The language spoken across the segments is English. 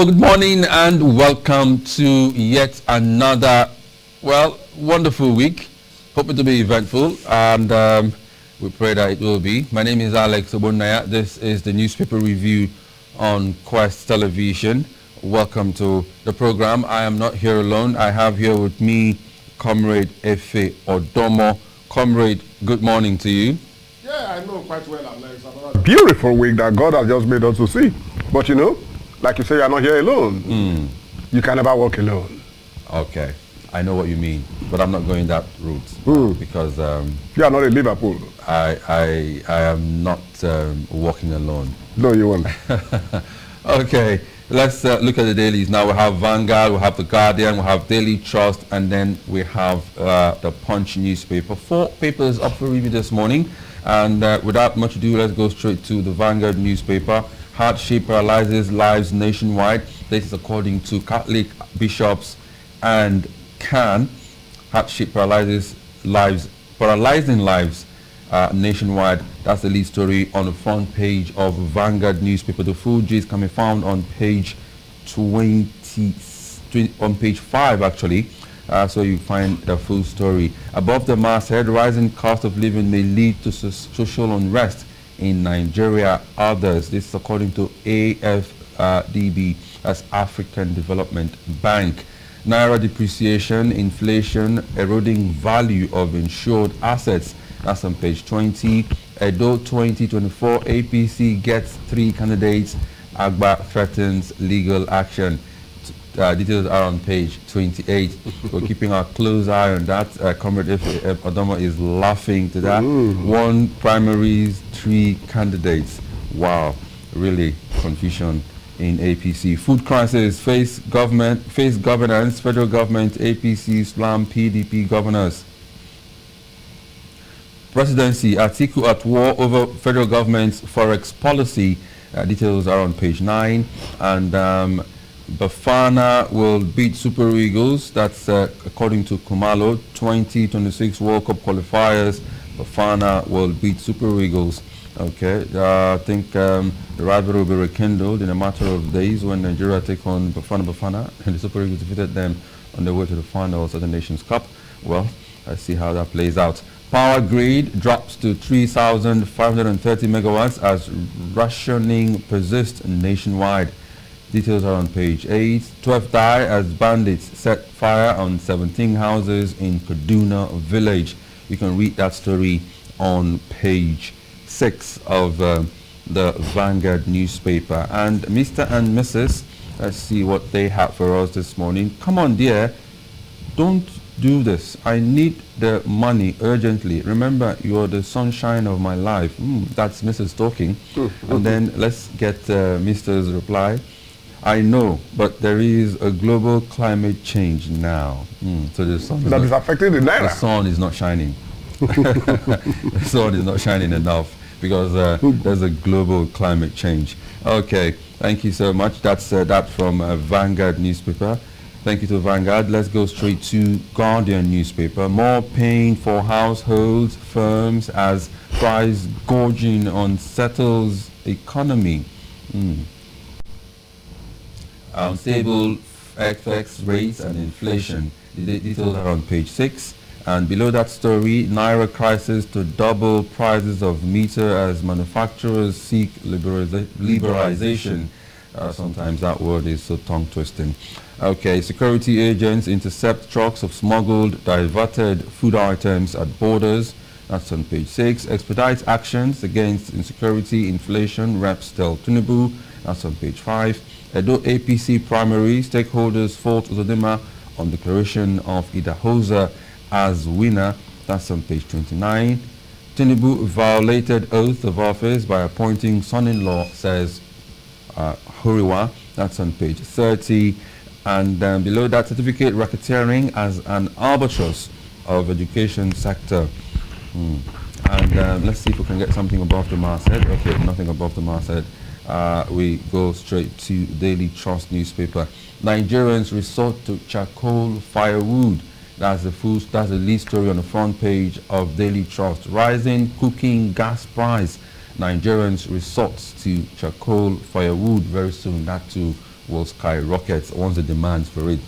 Good morning and welcome to yet another, wonderful week. Hope it will be eventful and we pray that it will be. My name is Alex Obonaya. This is the newspaper review on Quest Television. Welcome to the program. I am not here alone. I have here with me Comrade Efe Odomo. Comrade, good morning to you. Yeah, I know quite well, Alex. About a beautiful week that God has just made us to see. But you know, like you say, you're not here alone. You can never walk alone. Okay, I know what you mean, but I'm not going that route because you are not in Liverpool. I am not walking alone. No, you won't. Okay, let's look at the dailies. Now we have Vanguard, we have The Guardian, we have Daily Trust, and then we have the Punch newspaper. 4 papers up for review this morning. And without much ado, let's go straight to the Vanguard newspaper. Hardship paralyzes lives nationwide. This is according to Catholic bishops and CAN. Hardship paralyzing lives nationwide. That's the lead story on the front page of Vanguard newspaper. The full gist can be found on page 5 actually. So you find the full story. Above the masthead, rising cost of living may lead to social unrest in Nigeria. Others, this is according to AFDB, as African Development Bank. Naira depreciation, inflation, eroding value of insured assets. That's on page 20. Edo 2024, APC gets 3 candidates. Agba threatens legal action. Details are on page 28. We're keeping our close eye on that. Comrade Odomo is laughing to that. 1 primaries, 3 candidates. Wow, really confusion in APC. Food crisis, face governance, federal government, APC, slam PDP governors. Presidency, Atiku at war over federal government's forex policy. Details are on page 9. And Bafana will beat Super Eagles. That's according to Kumalo. 2026 World Cup qualifiers. Bafana will beat Super Eagles. Okay, I think the rivalry will be rekindled in a matter of days when Nigeria take on Bafana and the Super Eagles defeated them on their way to the finals of the Nations Cup. Well, let's see how that plays out. Power grid drops to 3,530 megawatts as rationing persists nationwide. Details are on page 8. 12 die as bandits set fire on 17 houses in Kaduna village. You can read that story on page 6 of the Vanguard newspaper. And Mr. and Mrs., let's see what they have for us this morning. Come on, dear, don't do this. I need the money urgently. Remember, you're the sunshine of my life. That's Mrs. talking. And then let's get Mr's reply. I know, but there is a global climate change now. So the sun is affecting the naira. The sun is not shining. The sun is not shining enough because there's a global climate change. Okay, thank you so much. That's that from Vanguard newspaper. Thank you to Vanguard. Let's go straight to Guardian newspaper. More pain for households, firms as price gorging unsettles economy. Unstable FX rates and inflation. The details are on page 6. And below that story, Naira crisis to double prices of meter as manufacturers seek liberalization. Sometimes that word is so tongue-twisting. Okay, security agents intercept trucks of smuggled, diverted food items at borders. That's on page 6. Expedite actions against insecurity, inflation, reps tell Tinubu. That's on page 5. Edo APC primary stakeholders fault Uzodinma on declaration of Idahosa as winner. That's on page 29. Tinubu violated oath of office by appointing son-in-law, says Huriwa. That's on page 30. And below that, certificate racketeering as an albatross of education sector. And let's see if we can get something above the masthead. Okay, nothing above the masthead. We go straight to Daily Trust newspaper. Nigerians resort to charcoal firewood. That's the lead story on the front page of Daily Trust. Rising cooking gas price. Nigerians resort to charcoal firewood very soon. That too will skyrocket once the demand for it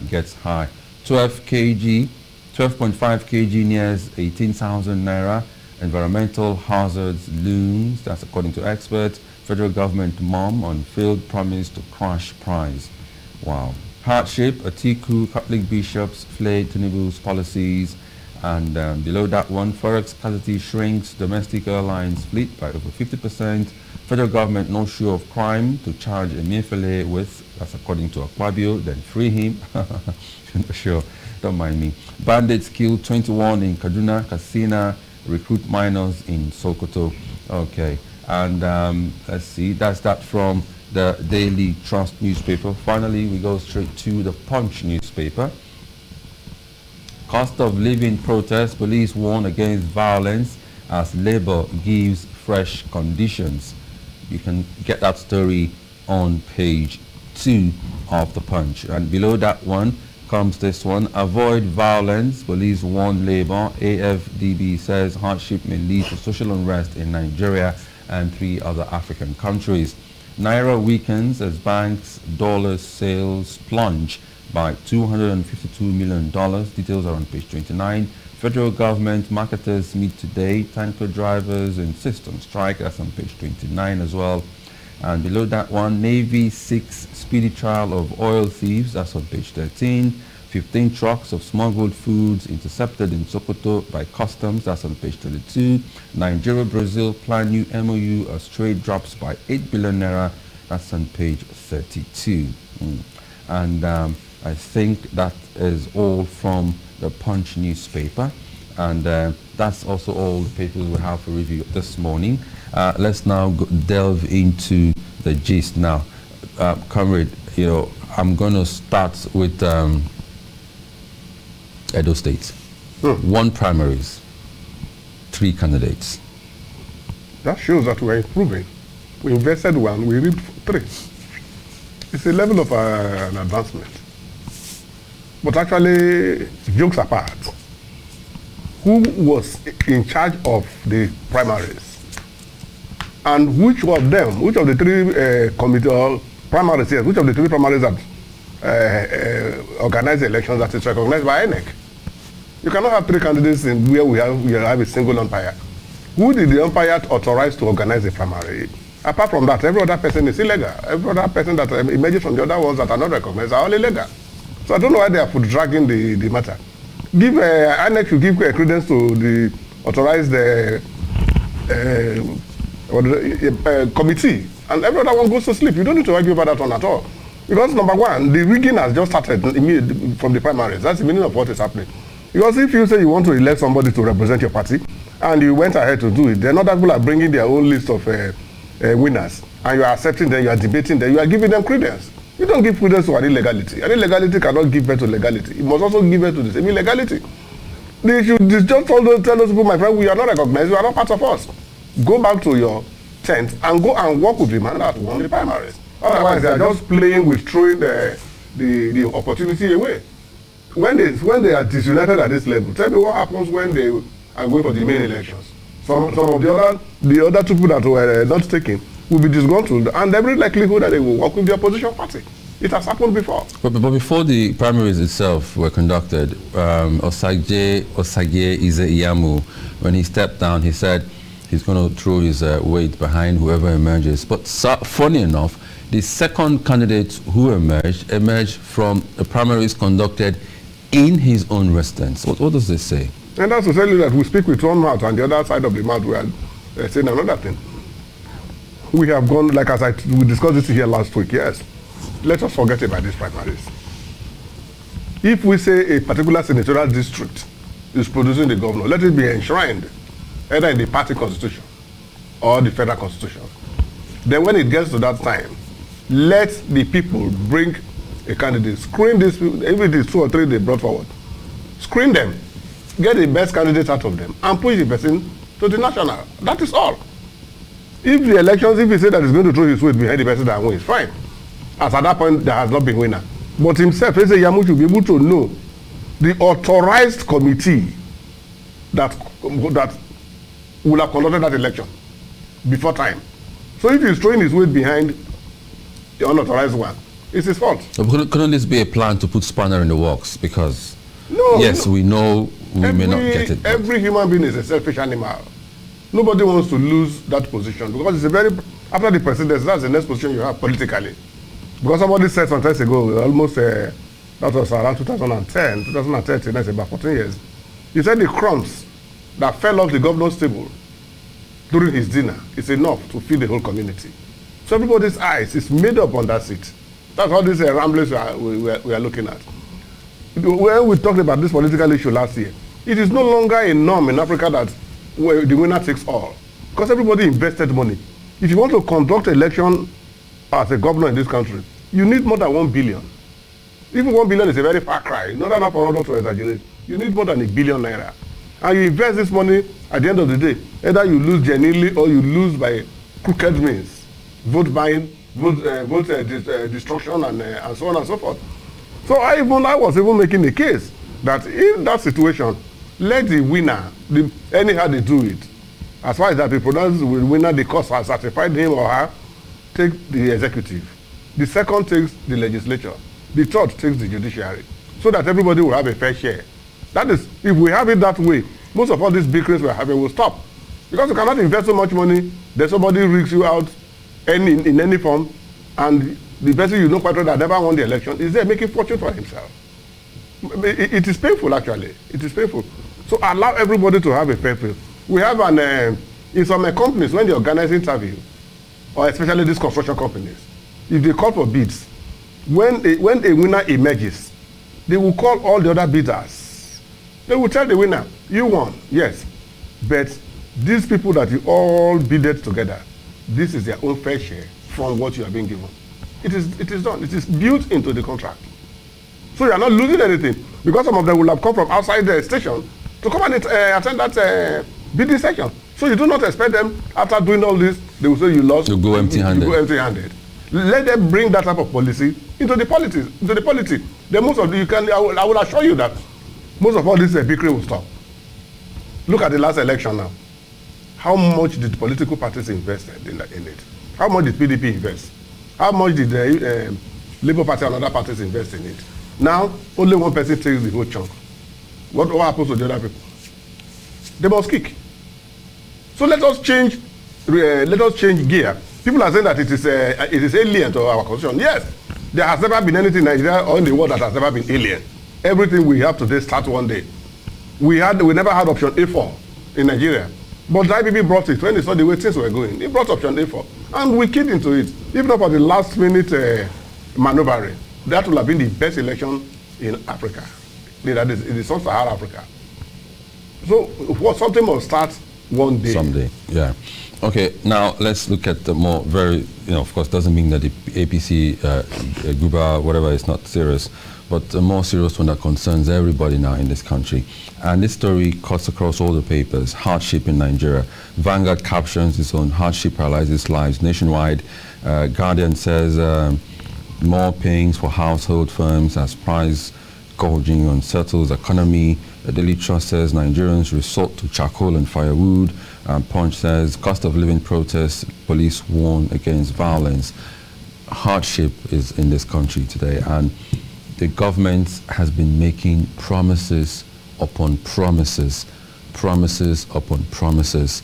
gets high. 12.5 kg nears 18,000 naira. Environmental hazards looms, that's according to experts. Federal government mum on failed promise to crash price. Wow. Hardship, Atiku, Catholic bishops fled Tinubu's policies. And below that one, forex scarcity shrinks domestic airlines fleet by over 50%. Federal government not sure of crime to charge Emefiele with, that's according to Akpabio, then free him. Sure, don't mind me. Bandits killed 21 in Kaduna, Katsina, recruit minors in Sokoto. Okay, and let's see, that's that from the Daily Trust newspaper. Finally, we go straight to the Punch newspaper. Cost of living protest, police warn against violence as Labour gives fresh conditions. You can get that story on page 2 of the Punch. And below that one comes this one. Avoid violence, police warn Labour. AFDB says hardship may lead to social unrest in Nigeria and 3 other African countries. Naira weakens as banks' dollar sales plunge by $252 million. Details are on page 29. Federal government marketers meet today. Tanker drivers insist on strike. That's on page 29 as well. And below that one, Navy seeks speedy trial of oil thieves. That's on page 13. 15 trucks of smuggled foods intercepted in Sokoto by customs. That's on page 22. Nigeria, Brazil plan new MOU as trade drops by 8 billion naira. That's on page 32. And I think that is all from the Punch newspaper. And that's also all the papers we have for review this morning. Let's now delve into the gist now. Comrade, you know, I'm going to start with Edo State. 1 primaries, 3 candidates. That shows that we're improving. We invested 1, we reaped 3. It's a level of an advancement. But actually, jokes apart, who was in charge of the primaries? And which of them, which of the 3 committee or primaries, yes, which of the 3 primaries that organize the elections that is recognized by INEC? You cannot have 3 candidates in where we have a single umpire. Who did the umpire authorize to organize the primary? Apart from that, every other person is illegal. Every other person that emerges from the other ones that are not recognized are all illegal. So I don't know why they are dragging the matter. Give INEC should give credence to the authorized committee, and every other one goes to sleep. You don't need to argue about that one at all. Because number 1, the rigging has just started from the primaries. That's the meaning of what is happening. Because if you say you want to elect somebody to represent your party, and you went ahead to do it, then other people are bringing their own list of winners, and you are accepting them, you are debating them, you are giving them credence. You don't give credence to an illegality. An illegality cannot give birth to legality. It must also give birth to the same illegality. They should just tell those people, my friend, we are not recognized, you are not part of us. Go back to your tent and go and work with the man that won the primaries. Otherwise, they are just playing with throwing the opportunity away. When they are disunited at this level, tell me what happens when they are going for the main elections. Some of the other 2 people that were not taken will be disgruntled, and every likelihood that they will work with the opposition party. It has happened before. But before the primaries itself were conducted, Osage Iyamu, when he stepped down, he said he's going to throw his weight behind whoever emerges. But funny enough, the second candidate who emerged from the primaries conducted in his own residence. What does this say? And that's to tell you that we speak with one mouth, and the other side of the mouth we are saying another thing. We have gone, like we discussed this here last week, yes. Let us forget about these primaries. If we say a particular senatorial district is producing the governor, let it be enshrined either in the party constitution or the federal constitution. Then when it gets to that time, let the people bring a candidate, screen these people, if it is 2 or 3 they brought forward, screen them, get the best candidate out of them, and push the person to the national. That is all. If the elections, if he said that he's going to throw his weight behind the person that wins, fine. As at that point, there has not been winner. But himself, Eze Yamu should be able to know the authorized committee that will have conducted that election before time. So if he's throwing his weight behind the unauthorized one, It's his fault. So couldn't this be a plan to put spanner in the works? Because No. yes, we know we may not get it. Every human being is a selfish animal. Nobody wants to lose that position because it's a very, after the presidency, that's the next position you have politically. Because somebody said some time ago, almost, that was around 2013, that's about 14 years. He said the crumbs that fell off the governor's table during his dinner is enough to feed the whole community. So everybody's eyes is made up on that seat. That's all these ramblings we are looking at. When we talked about this political issue last year, it is no longer a norm in Africa that where the winner takes all. Because everybody invested money. If you want to conduct election as a governor in this country, you need more than 1 billion. Even 1 billion is a very far cry. Not enough for others to exaggerate. You need more than $1 billion naira. And you invest this money, at the end of the day, either you lose genuinely or you lose by crooked means. Vote buying, vote destruction, and so on and so forth. So I was even making a case that in that situation, let the winner, anyhow they do it, as far as that the pronounce the winner, the court has certified him or her, take the executive. The second takes the legislature. The third takes the judiciary. So that everybody will have a fair share. That is, if we have it that way, most of all these bickerings we're having will stop. Because you cannot invest so much money, then somebody rigs you out in any form, and the person you know quite well that never won the election is there making fortune for himself. It is painful, actually. It is painful. So allow everybody to have a fair play. We have in some companies, when they organize interview, or especially these construction companies, if they call for bids, when a winner emerges, they will call all the other bidders. They will tell the winner, you won, yes, but these people that you all bidded together, this is their own fair share from what you are being given. It is done. It is built into the contract. So you are not losing anything, because some of them will have come from outside the station to come and attend that bidding session. So you do not expect them, after doing all this, they will say you lost. You go empty-handed. You go empty-handed. Let them bring that type of policy into the politics. Then most of the, I will assure you that most of all this bickering will stop. Look at the last election now. How much did political parties invest in it? How much did PDP invest? How much did the Labour Party and other parties invest in it? Now, only one person takes the whole chunk. What happens to the other people? They must kick. So let us change gear. People are saying that it is alien to our constitution. Yes, there has never been anything in Nigeria or in the world that has never been alien. Everything we have today starts one day. We never had option A4 in Nigeria. But the IBB brought it when they saw the way things were going. He brought option A4. And we keyed into it. If not for the last minute maneuvering, that would have been the best election in Africa. That is, in the sub-Saharan Africa. So something must start one day. Someday, yeah. Okay, now let's look at the more very, of course, doesn't mean that the APC, Guba, whatever, is not serious, but the more serious one that concerns everybody now in this country. And this story cuts across all the papers: hardship in Nigeria. Vanguard captions its own: hardship paralyzes lives nationwide. Guardian says more pains for household firms as price gouging unsettles economy. The Daily Trust says Nigerians resort to charcoal and firewood. Punch says cost of living protests, police warn against violence. Hardship is in this country today, and the government has been making promises upon promises, promises upon promises.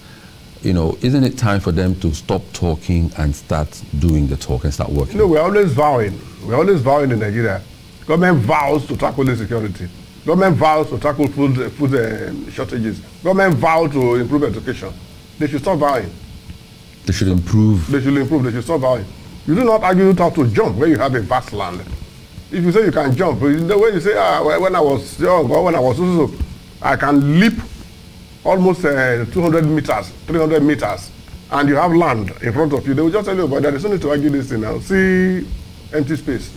Isn't it time for them to stop talking and start doing the talk and start working? We're always vowing. We're always vowing in Nigeria. Government vows to tackle insecurity. Government vows to tackle food shortages. Government vows to improve education. They should stop vowing. They should improve. They should improve. They should stop vowing. You do not argue how to jump when you have a vast land. If you say you can jump, when you say, when I was young or when I was so, I can leap almost 200 meters, 300 meters, and you have land in front of you, they will just tell you, but there is no need to argue this thing now. See empty space.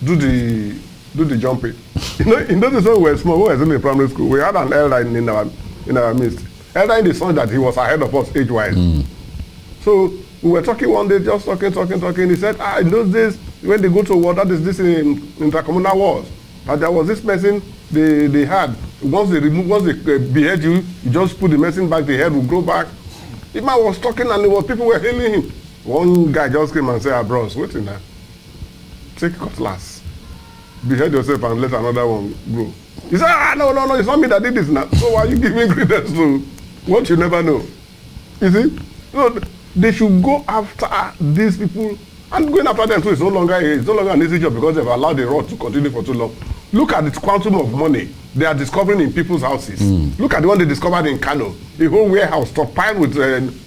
Do the jumping. In those days when we were small, when we were still in primary school, we had an elder in our midst. Elder in the sense that he was ahead of us age-wise. So we were talking one day, just talking. He said, in those days, when they go to war, that is this in intercommunal wars. And there was this medicine they had. Once they behead you, you just put the medicine back, the head will grow back. The man was talking and people were hailing him. One guy just came and said, bros, wait in there. take cutlass, behead yourself and let another one grow. You say, no, it's not me that did this now. So why are you giving credence to what you never know? You see? So they should go after these people, and going after them too is no longer an easy job because they've allowed the rot to continue for too long. Look at the quantum of money they are discovering in people's houses. Look at the one they discovered in Kano, the whole warehouse stockpiled with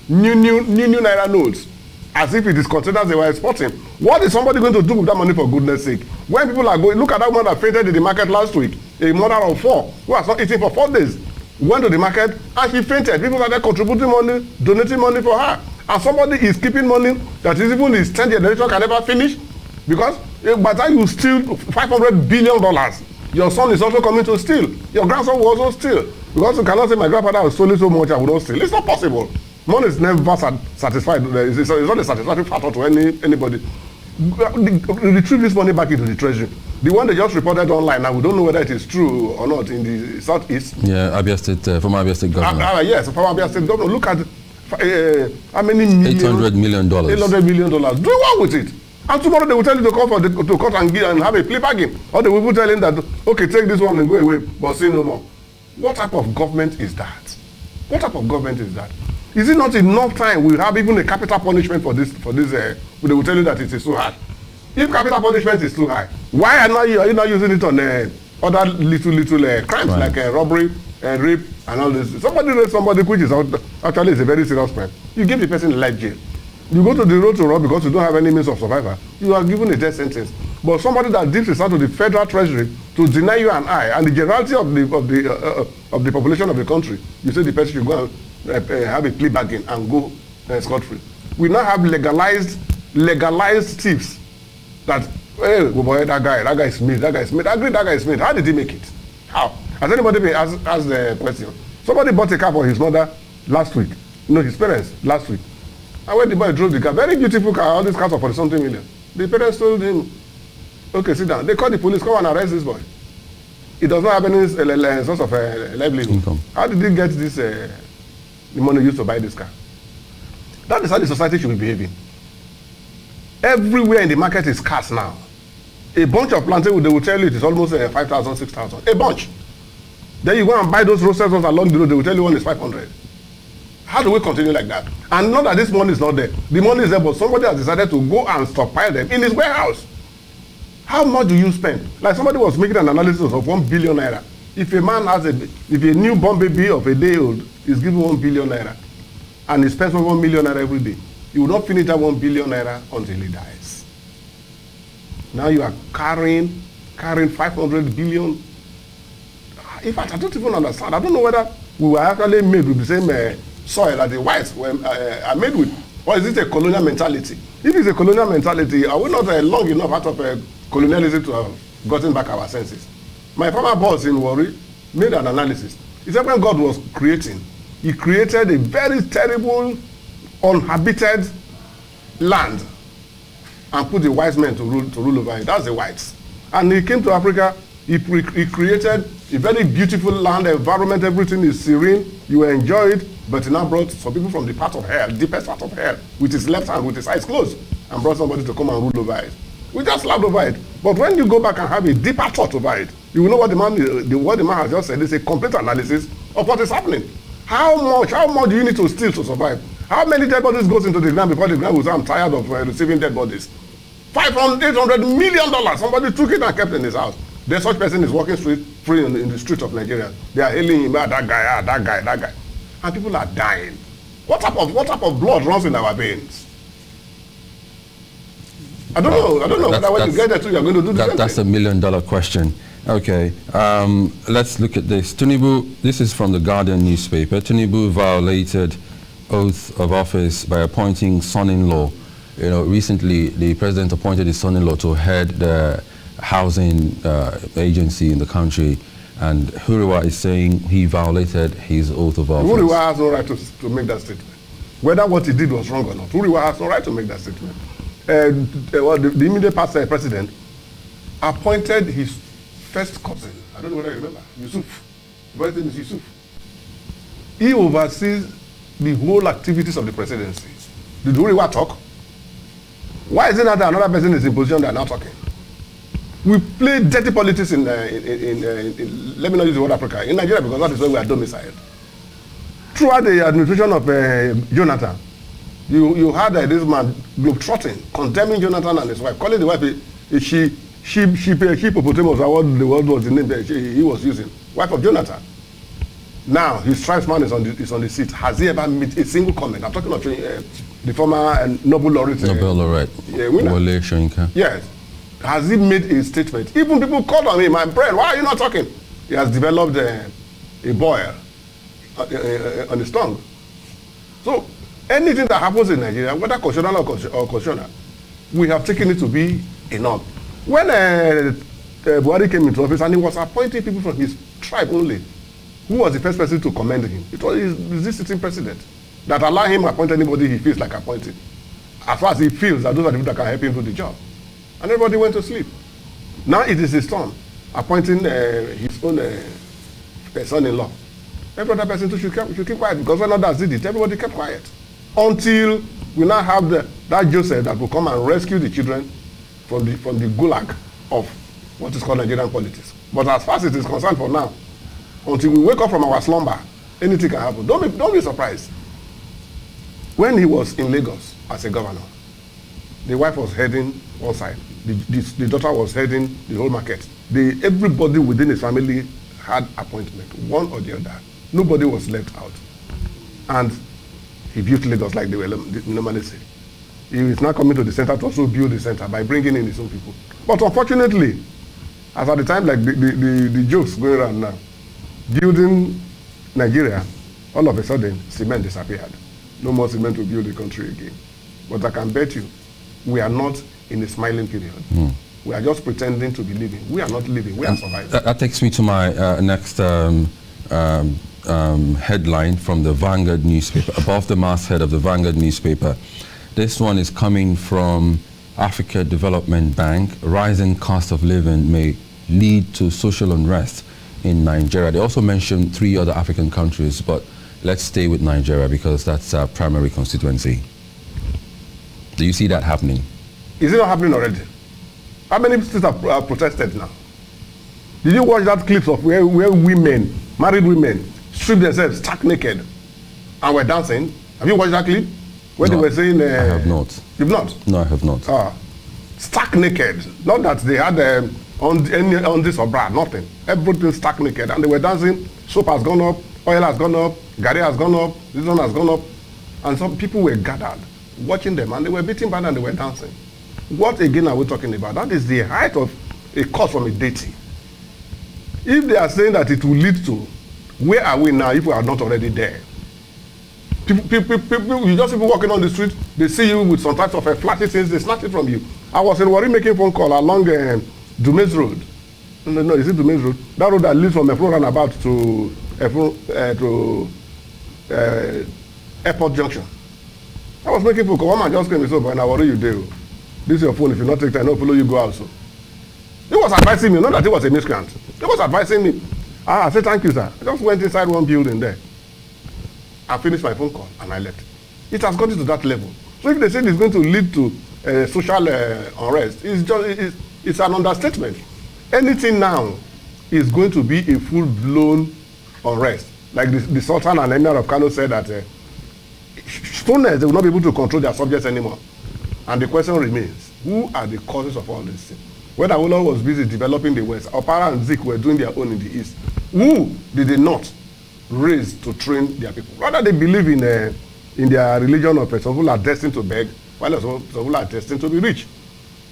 new naira notes, as if it is containers they were exporting. What is somebody going to do with that money, for goodness sake? When people are going, look at that woman that fainted in the market last week, a mother of 4 who has not eaten for 4 days, went to the market and she fainted. People started contributing money, donating money for her. And somebody is keeping money that is even his 10th generation can never finish, because by the time you steal $500 billion, your son is also coming to steal. Your grandson will also steal. Because you cannot say my grandfather has stolen so much, I will not steal. It's not possible. Money is never satisfied. It's not a satisfactory factor to anybody. Retrieve this money back into the treasury. The one they just reported online, now we don't know whether it is true or not, in the southeast. Yeah, Abia State, former Abia State governor. Yes, former Abia State governor. Look at how many million? $800 million. $800 million. Do what with it? And tomorrow they will tell you to come to court and have a plea bargain. Or they will tell him that, okay, take this one and go away, but say no more. What type of government is that? What type of government is that? Is it not enough time we have even a capital punishment for this? They will tell you that it is too high. If capital punishment is too high, why are you not using it on other little crimes like robbery, rape, and all this? Somebody raped somebody, which is actually is a very serious crime. You give the person a life jail. You go to the road to rob because you don't have any means of survival. You are given a death sentence. But somebody that dips his hand to the federal treasury to deny you and I, and the generality of the population of the country, you say the person should go and have a plea bargain and go scot-free. We now have legalized thieves. That, hey, boy, that guy is Smith. I agree, that guy is Smith. How did he make it? How? Has anybody been asked the question? Somebody bought a car for his mother last week. His parents last week. And when the boy drove the car, very beautiful car, all these cars are for something million. The parents told him, okay, sit down. They called the police, come and arrest this boy. He does not have any source of livelihood. Income. How did he get this, the money used to buy this car? That is how the society should be behaving. Everywhere in the market is cars now. A bunch of plantain, they will tell you it is almost 5,000, 6,000. A bunch. Then you go and buy those roasters along the road, they will tell you one is 500. How do we continue like that? And not that this money is not there. The money is there, but somebody has decided to go and stockpile them in his warehouse. How much do you spend? Like somebody was making an analysis of 1 billion naira. If a man has if a newborn baby of a day old is given 1 billion naira and he spends 1 million naira every day, he will not finish that 1 billion naira until he dies. Now you are carrying 500 billion. In fact, I don't even understand. I don't know whether we were actually made with the same soil that the whites are made with, or is it a colonial mentality? If it's a colonial mentality, are we not long enough out of colonialism to have gotten back our senses? My former boss in Warri made an analysis. He said when God was creating, he created a very terrible, uninhabited land and put the wise men to rule over it. That's the whites. And he came to Africa, he created a very beautiful land, environment, everything is serene, you enjoy it, but he now brought some people from the part of hell, deepest part of hell, with his left hand, with his eyes closed, and brought somebody to come and rule over it. We just laughed over it. But when you go back and have a deeper thought over it, you will know what the man has just said. It's a complete analysis of what is happening. How much do you need to steal to survive? How many dead bodies goes into the ground before the ground will say, I'm tired of receiving dead bodies? $800 million. Somebody took it and kept it in his house. Then such person is walking free in the streets of Nigeria. They are hailing him, that guy. And people are dying. What type of blood runs in our veins? I don't know. Whether when you get there too, you're going to do the same thing. That's $1 million question. Okay, let's look at this. Tinubu, this is from the Guardian newspaper. Tinubu violated oath of office by appointing son-in-law. Recently the president appointed his son-in-law to head the housing agency in the country, and Huriwa is saying he violated his oath of office. Huriwa has no right to make that statement. Whether what he did was wrong or not, Huriwa has no right to make that statement. The immediate past president appointed his first cousin, I don't know whether you remember, Yusuf. The name is Yusuf. He oversees the whole activities of the presidency. Did Huriwa talk? Why is it that another person is in position they are not talking? We play dirty politics in let me not use the word Africa, in Nigeria, because that is where we are domiciled. Throughout the administration of Jonathan, you had this man globetrotting, condemning Jonathan and his wife, calling the wife she hippopotamus, or what the word was the name that he was using, wife of Jonathan. Now his tribesman is on the seat. Has he ever made a single comment? I'm talking of the former Nobel laureate. Wole Soyinka. Yes. Has he made a statement? Even people called on him, my friend, why are you not talking? He has developed a boil on his tongue. So anything that happens in Nigeria, whether constitutional or constitutional, we have taken it to be enough. When Buhari came into office and he was appointing people from his tribe only, who was the first person to commend him? It was this sitting president that allowed him to appoint anybody he feels like appointing, as far as he feels that those are the people that can help him do the job. And everybody went to sleep. Now it is his turn, appointing his own son-in-law. Every other person too should keep quiet, because when others did it, everybody kept quiet. Until we now have that Joseph that will come and rescue the children from the gulag of what is called Nigerian politics. But as far as it is concerned for now, until we wake up from our slumber, anything can happen. Don't be surprised. When he was in Lagos as a governor, the wife was heading one side, the daughter was heading the whole market. Everybody within his family had appointment, one or the other. Nobody was left out. And he built Lagos like they normally say. He is now coming to the center to also build the center by bringing in his own people. But unfortunately, as at the time, like the jokes going around now, building Nigeria, all of a sudden, cement disappeared. No more cement to build the country again. But I can bet you, we are not in a smiling period. We are just pretending to be living. We are not living, we are surviving. That takes me to my next headline from the Vanguard newspaper, above the masthead of the Vanguard newspaper. This one is coming from Africa Development Bank. Rising cost of living may lead to social unrest in Nigeria. They also mentioned 3 other African countries, but let's stay with Nigeria because that's our primary constituency. Do you see that happening? Is it not happening already? How many states have protested now? Did you watch that clips of where women, married women, stripped themselves stark naked and were dancing? Have you watched that clip? Where they were saying... I have not. You've not? No, I have not. Stark naked. Not that they had on this or bra, nothing. Everything stark naked. And they were dancing. Soap has gone up, oil has gone up, Gary has gone up, this one has gone up. And some people were gathered, watching them, and they were beating band and they were dancing. What again are we talking about? That is the height of a cause from a deity. If they are saying that it will lead to, where are we now if we are not already there? People, you just people walking on the street, they see you with some types of flashy things, they snatch it from you. I was in Warri making a phone call along Dumes Road. No, is it Dumes Road? That road that leads from Efron Roundabout to Airport Junction. I was making a phone call. One man just came and said, "But I worry you do. This is your phone. If you not take time, no follow you go also." He was advising me, not that he was a miscreant. He was advising me. I said, "Thank you, sir." I just went inside one building there. I finished my phone call and I left. It has gotten to that level. So if they say it's going to lead to social unrest, it's an understatement. Anything now is going to be a full-blown unrest. Like the Sultan and Emir of Kano said that stoners, they will not be able to control their subjects anymore. And the question remains, who are the causes of all this thing? When Awolowo was busy developing the West, Opara and Zik were doing their own in the East. Who did they not raise to train their people? Rather, they believe in their religion of some people are destined to beg, while some people are destined to be rich.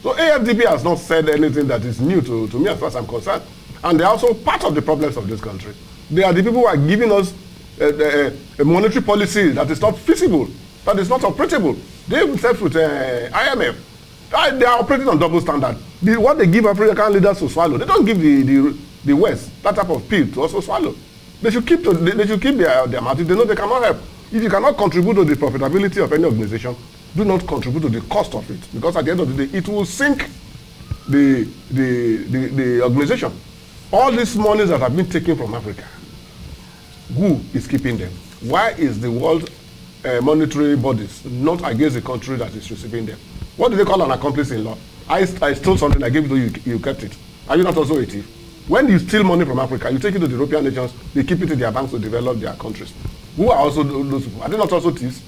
So AFDP has not said anything that is new to me as far as I'm concerned. And they're also part of the problems of this country. They are the people who are giving us a monetary policy that is not feasible, that is not operable. They themselves with IMF, they are operating on double standard. What they give African leaders to swallow, they don't give the West that type of pill to also swallow. They should keep their mouth. If they know they cannot help. If you cannot contribute to the profitability of any organization, do not contribute to the cost of it, because at the end of the day, it will sink the organization. All these monies that have been taken from Africa, who is keeping them? Why is the world monetary bodies not against the country that is receiving them? What do they call an accomplice in law? I stole something, I gave it to you, you kept it. Are you not also a thief? When you steal money from Africa, you take it to the European nations, they keep it in their banks to develop their countries. Who are also those people? Are they not also thieves?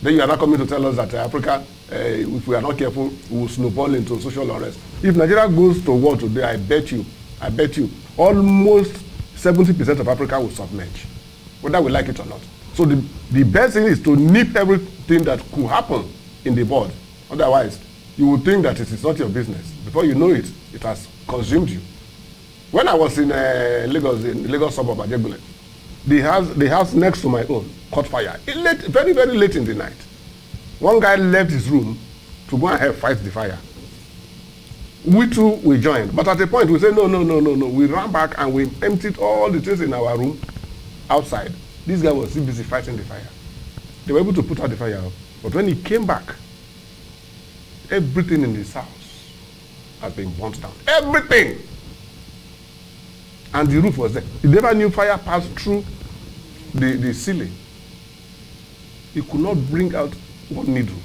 Then you are not coming to tell us that Africa, if we are not careful, we will snowball into social unrest. If Nigeria goes to war today, I bet you, almost 70% of Africa will submerge, whether we like it or not. So the best thing is to nip everything that could happen in the bud. Otherwise, you would think that it is not your business. Before you know it, it has consumed you. When I was in Lagos, in Lagos suburb of Ajegunle, the house next to my own caught fire. Very, very late in the night. One guy left his room to go and help fight the fire. We too, we joined. But at a point, we said, no. We ran back and we emptied all the things in our room outside. This guy was still busy fighting the fire. They were able to put out the fire. But when he came back, everything in this house has been burnt down. Everything! And the roof was there. He never knew fire passed through the ceiling. He could not bring out one needle.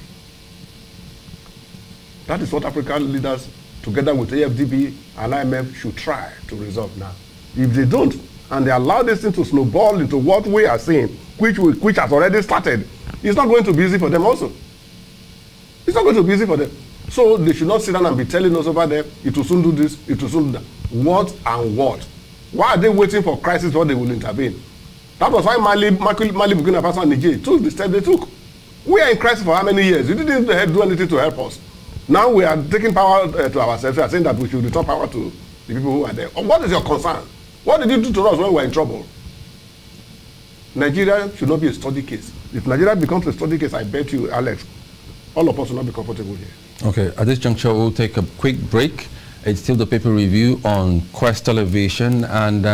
That is what African leaders, together with AFDB and IMF, should try to resolve now. If they don't, and they allow this thing to snowball into what we are seeing, which has already started, it's not going to be easy for them also. It's not going to be easy for them. So they should not sit down and be telling us over there, it will soon do this, it will soon do that. What and what? Why are they waiting for crisis before they will intervene? That was why Mali, Burkina Faso, and Niger took the step they took. We are in crisis for how many years? You didn't do anything to help us. Now we are taking power to ourselves. We are saying that we should return power to the people who are there. What is your concern? What did you do to us when we were in trouble? Nigeria should not be a study case. If Nigeria becomes a study case, I bet you, Alex, all of us will not be comfortable here. Okay, at this juncture, we'll take a quick break. It's still the paper review on Quest Television, and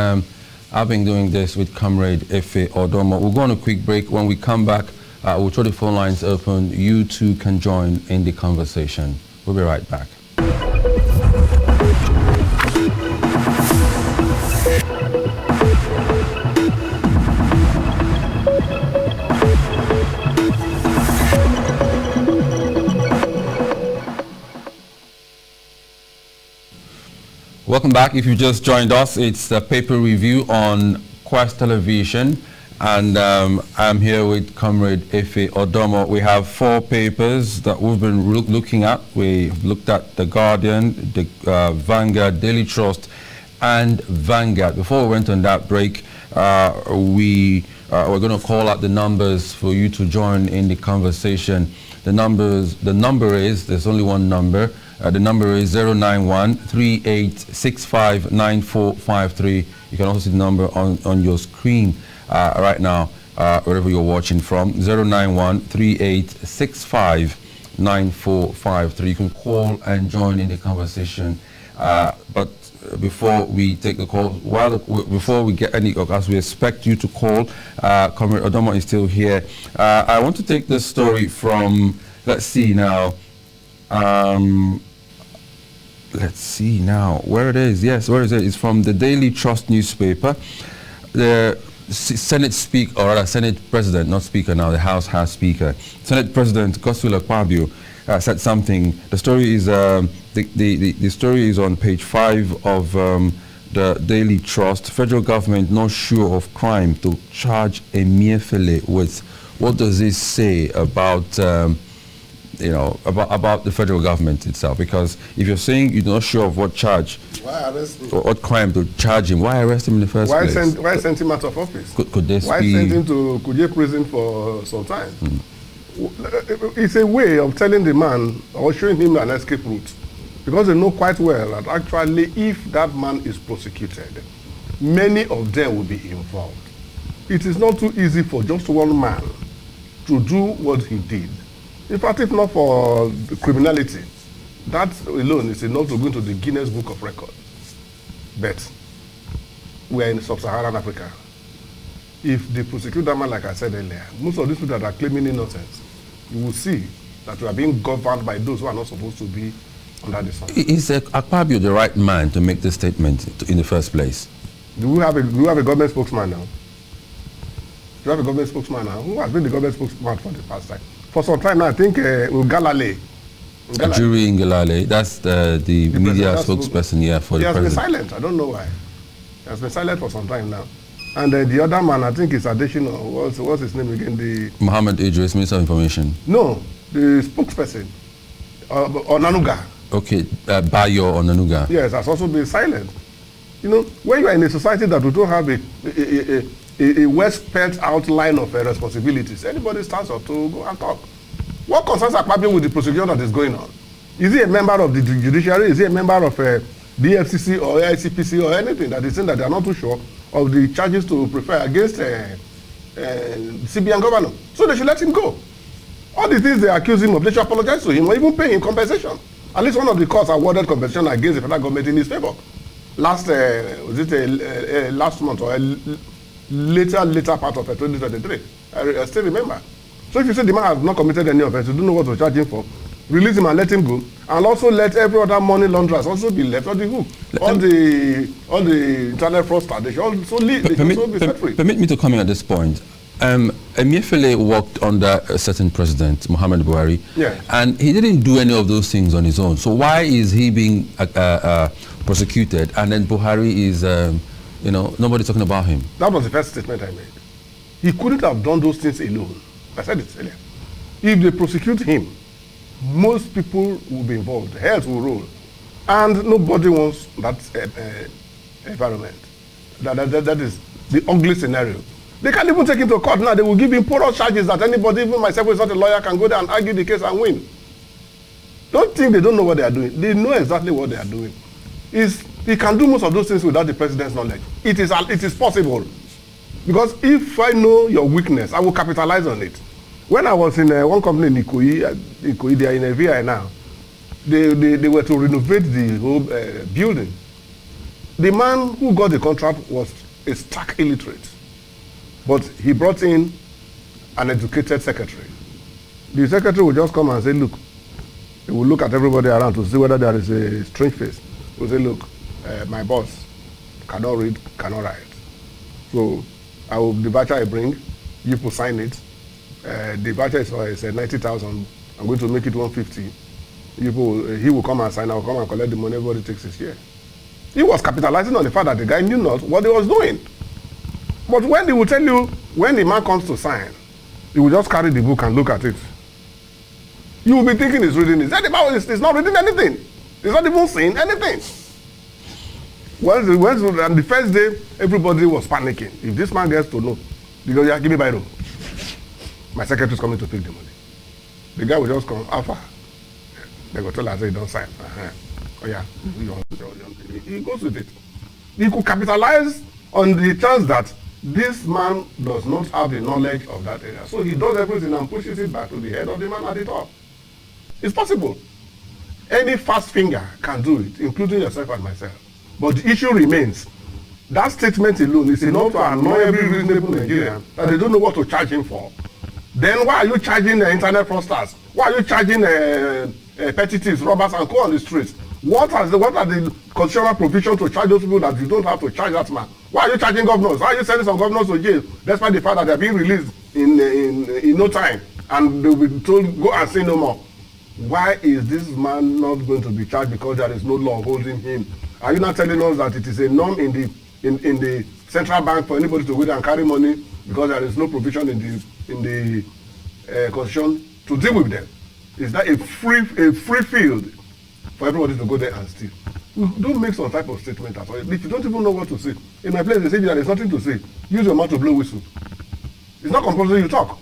I've been doing this with Comrade Efe Odomo. We'll go on a quick break. When we come back, we'll throw the phone lines open. You too can join in the conversation. We'll be right back. Welcome back. If you just joined us, it's the paper review on Quest Television, and I'm here with Comrade Efe Odomo. We have 4 papers that we've been looking at. We've looked at The Guardian, the Vanguard, Daily Trust, and Vanguard. Before we went on that break, we're going to call out the numbers for you to join in the conversation. The number is, there's only one number. The number is 091-3865-9453. You can also see the number on your screen right now, wherever you're watching from. 091-3865-9453. You can call and join in the conversation. But before we take the call, before we get any, as we expect you to call, Comrade Odomo is still here. I want to take this story from, let's see now. Let's see now where it is. Yes, where is it? It's from the Daily Trust newspaper. The Senate Speaker, or rather Senate President, not Speaker now, the House has Speaker. Senate President Godswill Akpabio said something. The story is the story is on page 5 of the Daily Trust. Federal government not sure of crime to charge Emefiele with. What does this say about about the federal government itself? Because if you're saying you're not sure of what charge, why arrest him? Or what crime to charge him, why arrest him in the first place? Why send him out of office? Could this why be... send him to Kuje prison for some time? It's a way of telling the man or showing him an escape route. Because they know quite well that actually if that man is prosecuted, many of them will be involved. It is not too easy for just one man to do what he did. In fact, if not for the criminality, that alone is enough to go into the Guinness Book of Records. But we are in sub-Saharan Africa. If they prosecute that man, like I said earlier, most of these people that are claiming innocence, you will see that we are being governed by those who are not supposed to be under the sun. Is Akpabio the right man to make this statement in the first place? Do we have a government spokesman now? Do you have a government spokesman now? Who has been the government spokesman for the past time? For some time now, I think Galale Ajuri Ngelale, that's the media spokesperson for the president. He has been silent. I don't know why. He has been silent for some time now. And the other man, I think, is Adesina. What's his name again? Mohammed Idris, Minister of Information. No, the spokesperson, Onanuga. Okay, Bayo Onanuga. Yes, has also been silent. You know, when you are in a society that we don't have a well-spelled outline of responsibilities, anybody stands up to go and talk. What concerns Akpabio with the prosecution that is going on? Is he a member of the judiciary? Is he a member of the FCC or ICPC or anything that is saying that they are not too sure of the charges to prefer against CBN governor? So they should let him go. All the things they accuse him of, they should apologize to him or even pay him compensation. At least one of the courts awarded compensation against the federal government in his favor. Last month or later part of 2023. I still remember. So if you say the man has not committed any offense, you don't know what to charge him for, release him and let him go, and also let every other money launderers also be left on the hook. All the internet fraudsters, they should also leave. They should also be set free. Permit me to comment at this point. Emefiele worked under a certain president, Muhammad Buhari, and he didn't do any of those things on his own. So why is he being prosecuted, and then Buhari is, nobody talking about him? That was the first statement I made. He couldn't have done those things alone. I said it earlier. If they prosecute him, most people will be involved. Health will roll. And nobody wants that environment. That is the ugly scenario. They can't even take him to court now. They will give him porous charges that anybody, even myself who is not a lawyer, can go there and argue the case and win. Don't think they don't know what they are doing. They know exactly what they are doing. He can do most of those things without the president's knowledge. It is possible. Because if I know your weakness, I will capitalize on it. When I was in one company in Ikoyi, they are in a VI now. They were to renovate the whole building. The man who got the contract was a stark illiterate. But he brought in an educated secretary. The secretary will just come and say, look, he will look at everybody around to see whether there is a strange face. He will say, look, my boss cannot read, cannot write. So the voucher I bring, you will sign it. The voucher is 90,000. I'm going to make it 150. He will come and sign. I will come and collect the money. Everybody takes his share. He was capitalizing on the fact that the guy knew not what he was doing. But when they will tell you, when the man comes to sign, he will just carry the book and look at it. You will be thinking he's reading it. He's not reading anything. He's not even saying anything. And the first day, everybody was panicking. If this man gets to know, because give me by room. My secretary is coming to pick the money. The guy will just come, Alpha. They go tell us he don't sign. Oh yeah, he goes with it. He could capitalize on the chance that this man does not have the knowledge of that area. So he does everything and pushes it back to the head of the man at the top. It's possible. Any fast finger can do it, including yourself and myself. But the issue remains. That statement alone is enough to annoy every reasonable Nigerian that they don't know what to charge him for. Then why are you charging internet fraudsters? Why are you charging petty thieves, robbers, and co on the streets? What are the constitutional provisions to charge those people that you don't have to charge that man? Why are you charging governors? Why are you sending some governors to jail despite the fact that they are being released in no time and they will be told go and say no more? Why is this man not going to be charged because there is no law holding him? Are you not telling us that it is a norm in the central bank for anybody to go there and carry money because there is no provision in the constitution to deal with them? Is that a free field for everybody to go there and steal? Don't make some type of statement at all. If you don't even know what to say, in my place they say there is nothing to say. Use your mouth to blow whistle. It's not compulsory you talk.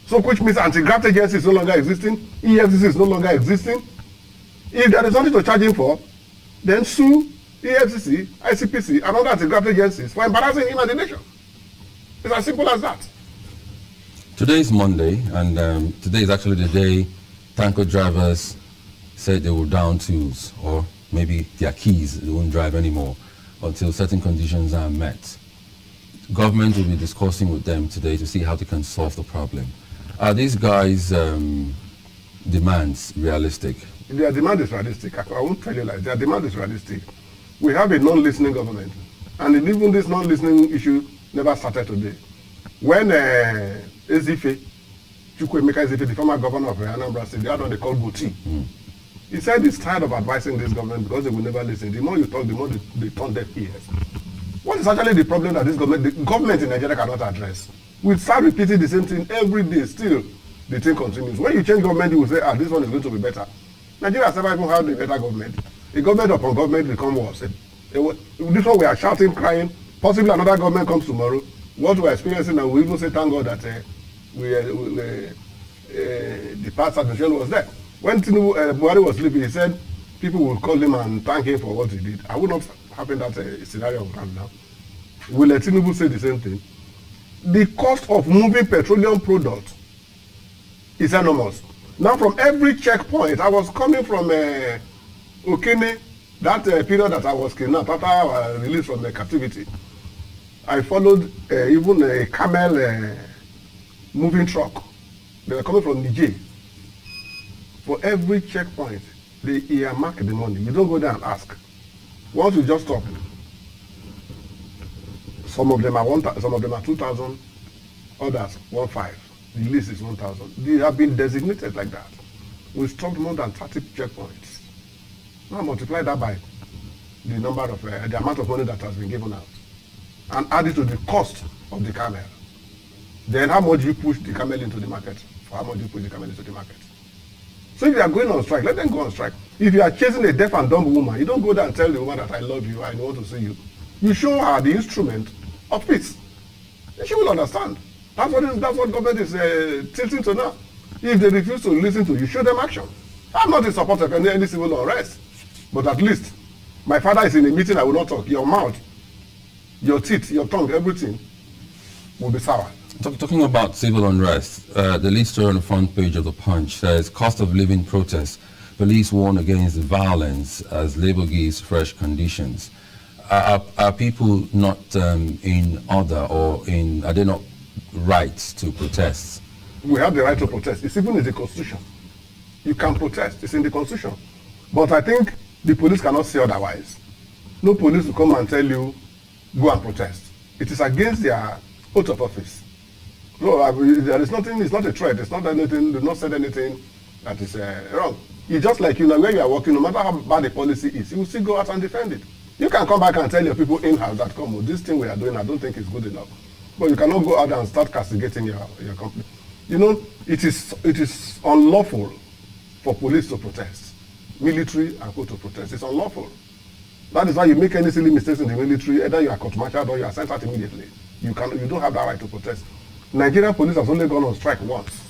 So which means anti-graft agency is no longer existing, EFCC is no longer existing. If there is nothing to charge him for, then sue EFCC, ICPC, and other anti-graft agencies for embarrassing him and the nation. It's as simple as that. Today is Monday, and today is actually the day tanker drivers said they will down tools, or maybe their keys, they won't drive anymore until certain conditions are met. Government will be discussing with them today to see how they can solve the problem. Are these guys' demands realistic? Their demand is realistic. I won't tell you like their demand is realistic. We have a non-listening government, and even this non-listening issue never started today. When Ezife Chukwuemeka Ezefe, the former governor of Anambra State, the other one they call Guti. He said he's tired of advising this government because they will never listen. The more you talk, the more they turn deaf ears. What is actually the problem that the government in Nigeria cannot address? We start repeating the same thing every day, still the thing continues. When you change government, you will say, this one is going to be better. Nigeria has never even had a better government. A government upon government become worse. This one we are shouting, crying. Possibly another government comes tomorrow. What we are experiencing now, we even say, thank God that the past administration was there. When Buhari was sleeping, he said people will call him and thank him for what he did. I would not happen that scenario right now. Will Tinubu say the same thing? The cost of moving petroleum products is enormous. Now, from every checkpoint, I was coming from Okene, that period that I was kidnapped after I was released from the captivity. I followed even a camel moving truck. They were coming from Niger. For every checkpoint, they earmark the money. You don't go there and ask. Once you just stop, some of them are 2,000, others 1,500. The list is 1,000. They have been designated like that. We stopped more than 30 checkpoints. Now multiply that by the number of the amount of money that has been given out, and add it to the cost of the camel. Then how much you push the camel into the market? For how much you push the camel into the market? So if you are going on strike, let them go on strike. If you are chasing a deaf and dumb woman, you don't go there and tell the woman that I love you, I want to see you. You show her the instrument of peace. And she will understand. That's what government is tilting to now. If they refuse to listen to you, show them action. I'm not in support of any civil unrest. But at least, my father is in a meeting, I will not talk. Your mouth, your teeth, your tongue, everything will be sour. Talking about civil unrest, the lead story on the front page of the Punch says, cost of living protests. Police warn against violence as labor gives fresh conditions. Are people not in order, or are they not rights to protest? We have the right to protest. It's even in the Constitution. You can protest. It's in the Constitution. But I think the police cannot say otherwise. No police will come and tell you, go and protest. It is against their oath of office. So there is nothing, it's not a threat, it's not anything, they've not said anything that is wrong. It's just like, where you are working, no matter how bad the policy is, you will still go out and defend it. You can come back and tell your people in-house that, this thing we are doing, I don't think it's good enough. But you cannot go out and start castigating your company. It is unlawful for police to protest, military and go to protest. It's unlawful. That is why you make any silly mistakes in the military, either you are court-martialed or you are sent out immediately. You don't have that right to protest. Nigerian police has only gone on strike once.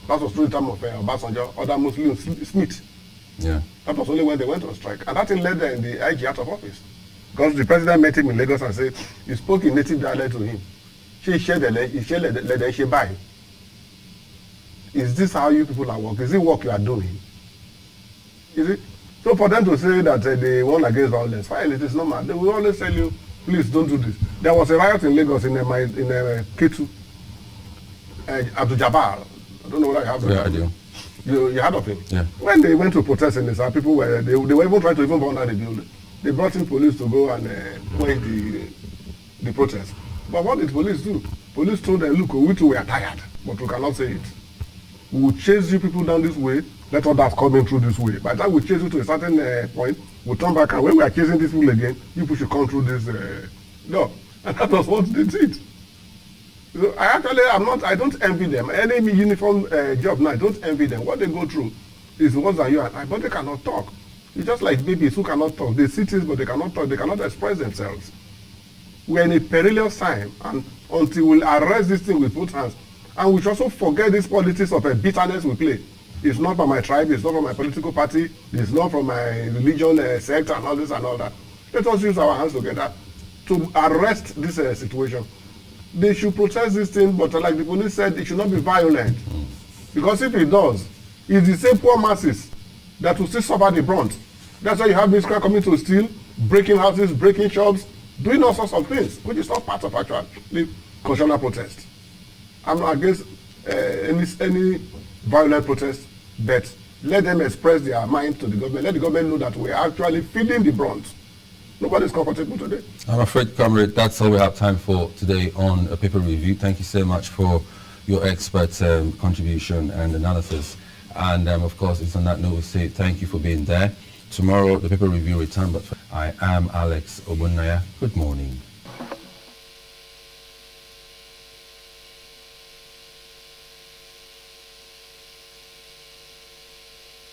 That was through the time of Obasanjo, other Muslim Smith. Yeah. That was only when they went on strike. And that thing led the IG out of office. Because the president met him in Lagos and said, he spoke in native dialect to him. Is this how you people are working? Is it work you are doing? Is it? So for them to say that they won against violence, fine, it is normal. They will always tell you, please don't do this. There was a riot in Lagos in Ketu. Abdul Jabbar. I don't know what I have. Yeah, I do. You heard of him? Yeah. When they went to protest in this, people were they were even trying to even burn down the building. They brought in police to go and quench the protest. But what did police do? Police told them, look, we too were tired, but we cannot say it. We will chase you people down this way, let others come in through this way. By the time we chase you to a certain point, we'll turn back, and when we are chasing these people again, you people should come through this door. And that was what they did. So I don't envy them. Any uniform job now, I don't envy them. What they go through is worse than you and I, but they cannot talk. It's just like babies who cannot talk. They see things, but they cannot talk. They cannot express themselves. We're in a perilous time, and until we arrest this thing with both hands, and we should also forget this politics of a bitterness we play. It's not from my tribe, it's not from my political party, it's not from my religion sect and all this and all that. Let us use our hands together to arrest this situation. They should protest this thing, but like the police said, it should not be violent. Because if it does, it's the same poor masses that will still suffer the brunt. That's why you have this crowd coming to steal, breaking houses, breaking shops, doing all sorts of things, which is not part of actually constitutional protest. I'm not against any violent protest, but let them express their mind to the government. Let the government know that we are actually feeling the brunt. Nobody's comfortable today. I'm afraid, comrade, that's all we have time for today on A Paper Review. Thank you so much for your expert contribution and analysis. And of course, it's on that note we say thank you for being there. Tomorrow, the paper review return, but I am Alex Obunnaya. Good morning.